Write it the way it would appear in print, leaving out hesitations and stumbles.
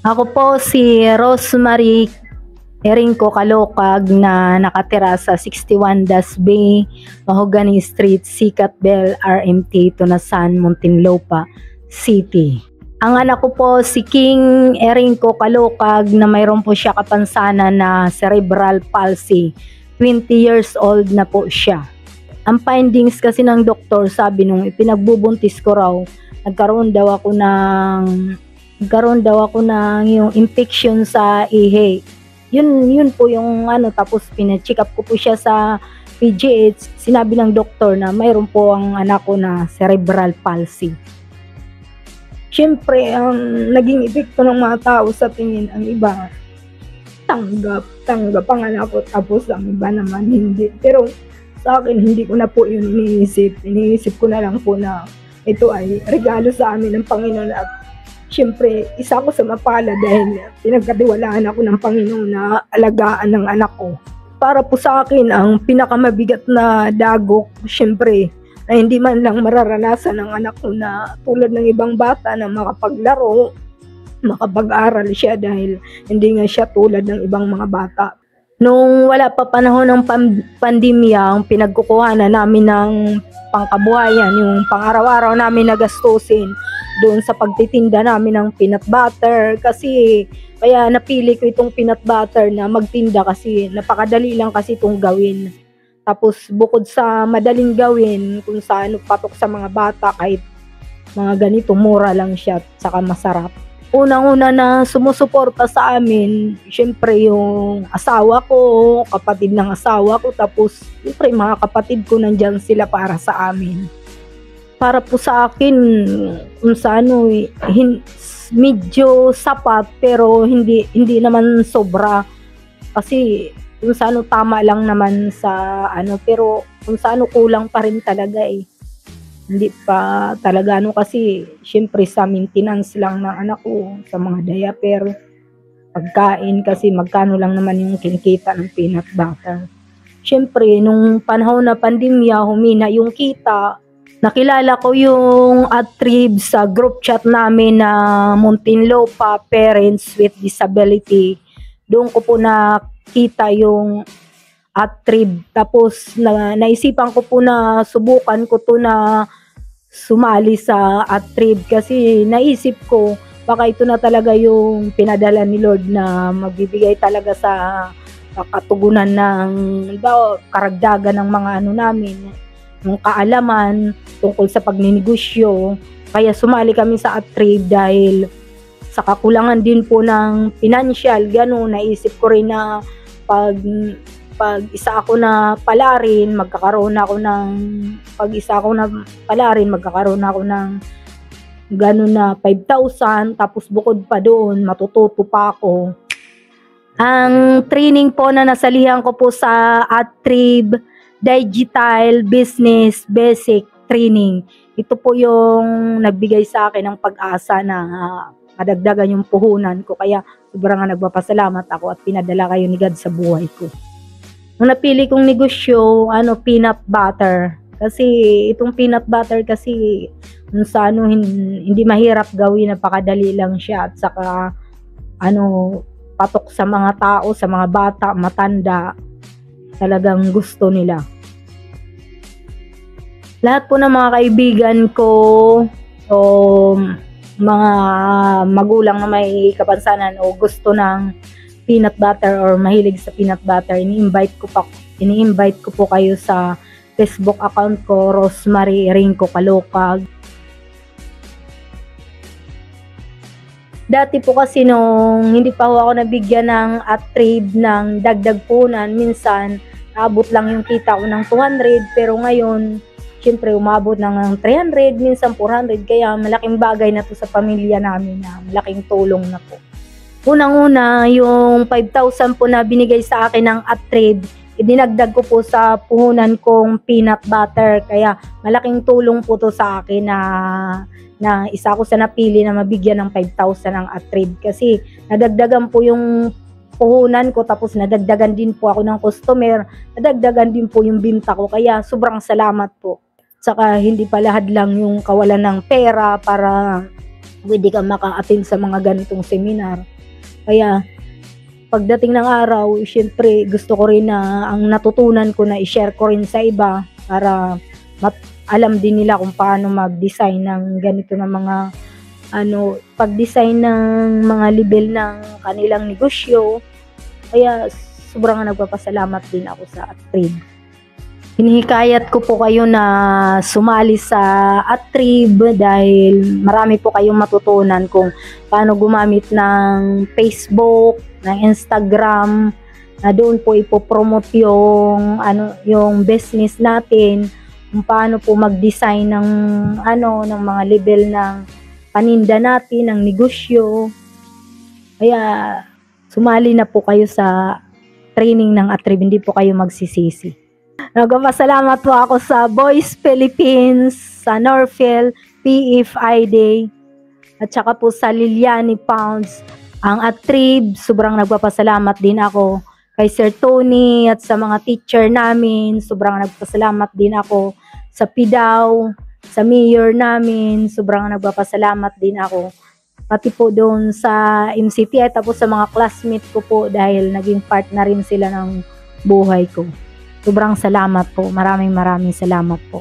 Ako po si Rosemary Erinco Calocag na nakatira sa 61-Bay, Mahogany Street, Sikat Bell, RMT, Tunasan, Muntinlupa City. Ang anak ko po si King Erinco Calocag na mayroon po siya kapansanan na cerebral palsy. 20 years old na po siya. Ang findings kasi ng doktor, sabi nung ipinagbubuntis ko raw, nagkaroon daw ako ng yung infection sa ihi. Yun po yung tapos pina-check up ko po siya sa PGH. Sinabi ng doktor na mayroon po ang anak ko na cerebral palsy. Siyempre, ang naging epekto ng mga tao sa tingin, ang iba tanggap ang anak ko, tapos ang iba naman hindi. Pero sa akin, hindi ko na po yun iniisip ko na lang po na ito ay regalo sa amin ng Panginoon. At siyempre, isa ko sa mapala dahil pinagkatiwalaan ako ng Panginoon na alagaan ng anak ko. Para po sa akin, ang pinakamabigat na dagok, siyempre, na hindi man lang mararanasan ng anak ko na tulad ng ibang bata na makapaglaro, makapag-aral siya dahil hindi nga siya tulad ng ibang mga bata. Nung wala pa panahon ng pandemya, ang pinagkukuhanan namin ng pangkabuhayan, yung pang-araw-araw namin na gastusin doon sa pagtitinda namin ng peanut butter. Kasi kaya napili ko itong peanut butter na magtinda kasi napakadali lang kasi itong gawin. Tapos bukod sa madaling gawin, kung saan patok sa mga bata, kahit mga ganito, mura lang siya at saka masarap. Unang-una na sumusuporta sa amin, syempre yung asawa ko, kapatid ng asawa ko, tapos syempre mga kapatid ko nandyan sila para sa amin. Para po sa akin, kung sa medyo sapat pero hindi naman sobra. Kasi kung sa tama lang naman sa pero kung sa kulang pa rin talaga eh. Hindi pa talaga kasi syempre sa maintenance lang ng anak ko, sa mga diaper, pagkain, kasi magkano lang naman yung kinikita ng peanut butter. Syempre nung panahon na pandemya, humina yung kita. Nakilala ko yung Atrib sa group chat namin na Muntinlupa Parents with Disability. Doon ko po nakita yung Atrib. Tapos naisipan ko po na subukan ko to na sumali sa Atrib kasi naisip ko baka ito na talaga yung pinadala ni Lord na magbibigay talaga sa katugunan ng karagdagan ng mga namin, ng kaalaman tungkol sa pagninegosyo. Kaya sumali kami sa Atrib dahil sa kakulangan din po ng financial, naisip ko rin na pag isa ako na palarin, magkakaroon ako ng gano'n na 5,000, tapos bukod pa doon, matututo pa ako. Ang training po na nasalihan ko po sa Atrib Digital Business Basic Training. Ito po yung nagbigay sa akin ng pag-asa na madagdagan yung puhunan ko. Kaya sobrang nagpapasalamat ako at pinadala kayo ni God sa buhay ko. Nung napili kong negosyo, peanut butter. Kasi itong peanut butter kasi hindi mahirap gawin, napakadali lang siya at saka patok sa mga tao, sa mga bata, matanda, talagang gusto nila. Lahat po ng mga kaibigan ko o mga magulang na may kapansanan o gusto ng peanut butter or mahilig sa peanut butter, ini-invite ko po kayo sa Facebook account ko, Rosemary Erinco Calocag. Dati po kasi nung hindi pa ako nabigyan ng Atrib ng dagdag punan, minsan naabot lang yung kita ko ng 200, pero ngayon syempre umabot ng 300, minsan 400, kaya malaking bagay na to sa pamilya namin, na malaking tulong na po. Unang-una, yung 5,000 po na binigay sa akin ng Atrib, idinagdag ko po sa puhunan kong peanut butter. Kaya malaking tulong po to sa akin na isa ko sa napili na mabigyan ng 5,000 ng Atrib. Kasi nadagdagan po yung puhunan ko, tapos nadagdagan din po ako ng customer, nadagdagan din po yung binta ko. Kaya sobrang salamat po. Saka hindi pa lahat lang yung kawalan ng pera para pwede ka maka-attend sa mga ganitong seminar. Kaya pagdating ng araw, syempre gusto ko rin na ang natutunan ko na i-share ko rin sa iba para alam din nila kung paano mag-design ng ganito na mga pag-design ng mga label ng kanilang negosyo. Kaya sobrang nagpapasalamat din ako sa Atrib. Hinihikayat ko po kayo na sumali sa Atrib dahil marami po kayong matutunan kung paano gumamit ng Facebook, ng Instagram, na doon po ipopromote yung business natin, kung paano po mag-design ng ng mga label ng paninda natin, ng negosyo. Kaya sumali na po kayo sa training ng Atrib, hindi po kayo magsisisi. Nagpapasalamat po ako sa Boys Philippines, sa Norfel, PFI Day, at saka po sa Liliani Pounds. Ang Atrib, sobrang nagpapasalamat din ako kay Sir Tony at sa mga teacher namin. Sobrang nagpapasalamat din ako sa PIDAW, sa mayor namin. Sobrang nagpapasalamat din ako. Pati po doon sa MCTI, tapos sa mga classmate ko po dahil naging part na rin sila ng buhay ko. Sobrang salamat po. Maraming salamat po.